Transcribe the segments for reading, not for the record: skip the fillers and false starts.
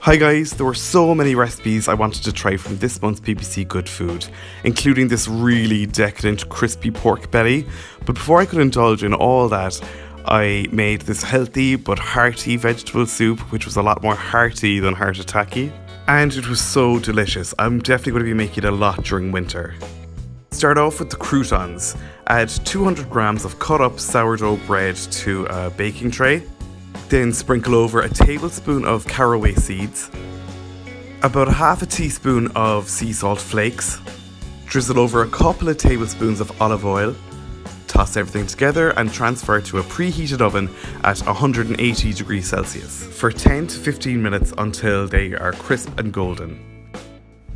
Hi guys, there were so many recipes I wanted to try from this month's BBC Good Food, including this really decadent crispy pork belly, but before I could indulge in all that, I made this healthy but hearty vegetable soup, which was a lot more hearty than heart attacky, and it was so delicious. I'm definitely going to be making it a lot during winter. Start off with the croutons. Add 200 grams of cut up sourdough bread to a baking tray. Then sprinkle over a tablespoon of caraway seeds, about a half a teaspoon of sea salt flakes, drizzle over a couple of tablespoons of olive oil, toss everything together and transfer to a preheated oven at 180 degrees Celsius for 10 to 15 minutes until they are crisp and golden.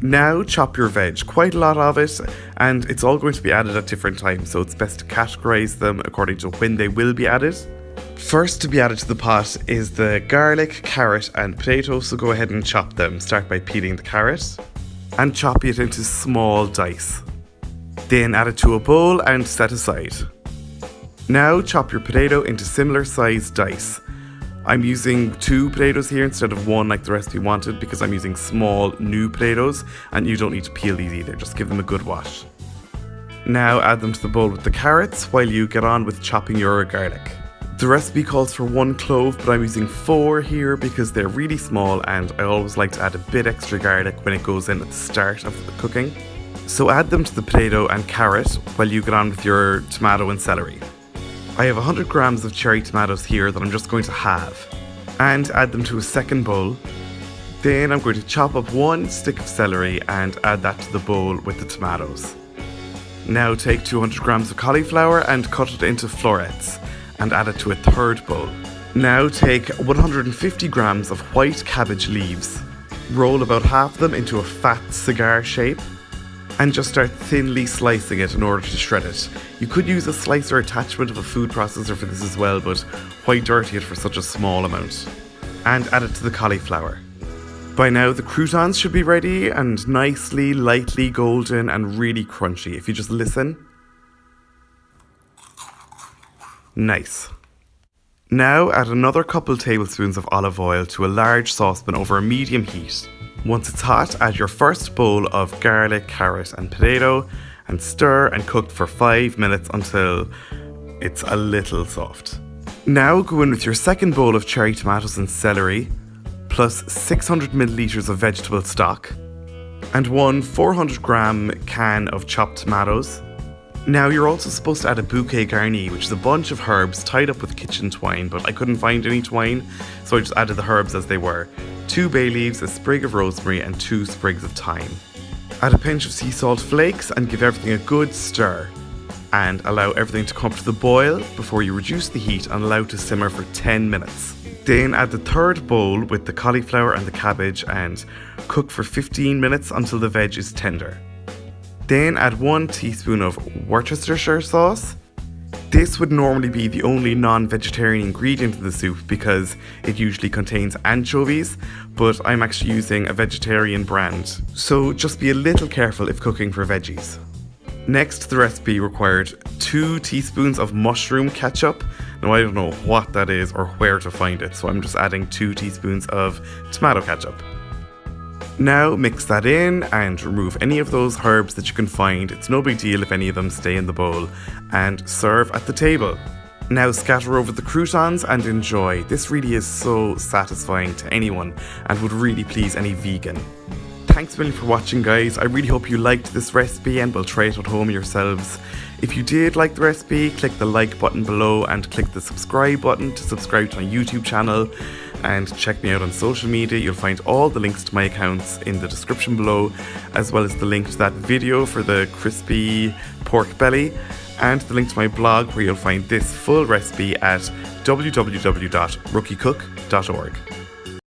Now chop your veg, quite a lot of it, and it's all going to be added at different times, so it's best to categorise them according to when they will be added. First to be added to the pot is the garlic, carrot and potato, so go ahead and chop them. Start by peeling the carrot and chop it into small dice. Then add it to a bowl and set aside. Now chop your potato into similar sized dice. I'm using 2 potatoes here instead of 1 like the recipe wanted because I'm using small new potatoes, and you don't need to peel these either, just give them a good wash. Now add them to the bowl with the carrots while you get on with chopping your garlic. The recipe calls for 1 clove, but I'm using 4 here because they're really small and I always like to add a bit extra garlic when it goes in at the start of the cooking. So add them to the potato and carrot while you get on with your tomato and celery. I have 100 grams of cherry tomatoes here that I'm just going to halve, and add them to a second bowl. Then I'm going to chop up 1 stick of celery and add that to the bowl with the tomatoes. Now take 200 grams of cauliflower and cut it into florets and add it to a third bowl. Now take 150 grams of white cabbage leaves, roll about half of them into a fat cigar shape, and just start thinly slicing it in order to shred it. You could use a slicer attachment of a food processor for this as well, but why dirty it for such a small amount? And add it to the cauliflower. By now the croutons should be ready and nicely, lightly golden and really crunchy. If you just listen. Nice. Now add another couple tablespoons of olive oil to a large saucepan over a medium heat. Once it's hot, add your first bowl of garlic, carrot and potato and stir and cook for 5 minutes until it's a little soft. Now go in with your second bowl of cherry tomatoes and celery, plus 600 milliliters of vegetable stock and 1 400 gram can of chopped tomatoes. Now you're also supposed to add a bouquet garni, which is a bunch of herbs tied up with kitchen twine, but I couldn't find any twine, so I just added the herbs as they were. 2 bay leaves, a sprig of rosemary and 2 sprigs of thyme. Add a pinch of sea salt flakes and give everything a good stir. And allow everything to come to the boil before you reduce the heat and allow to simmer for 10 minutes. Then add the third bowl with the cauliflower and the cabbage and cook for 15 minutes until the veg is tender. Then add 1 teaspoon of Worcestershire sauce. This would normally be the only non-vegetarian ingredient in the soup because it usually contains anchovies, but I'm actually using a vegetarian brand, so just be a little careful if cooking for veggies. Next, the recipe required 2 teaspoons of mushroom ketchup. Now I don't know what that is or where to find it, so I'm just adding 2 teaspoons of tomato ketchup. Now mix that in and remove any of those herbs that you can find. It's no big deal if any of them stay in the bowl, and serve at the table. Now scatter over the croutons and enjoy. This really is so satisfying to anyone and would really please any vegan. Thanks a million for watching guys. I really hope you liked this recipe and will try it at home yourselves. If you did like the recipe, click the like button below and click the subscribe button to subscribe to my YouTube channel. And check me out on social media. You'll find all the links to my accounts in the description below, as well as the link to that video for the crispy pork belly, and the link to my blog where you'll find this full recipe at www.rookiecook.org.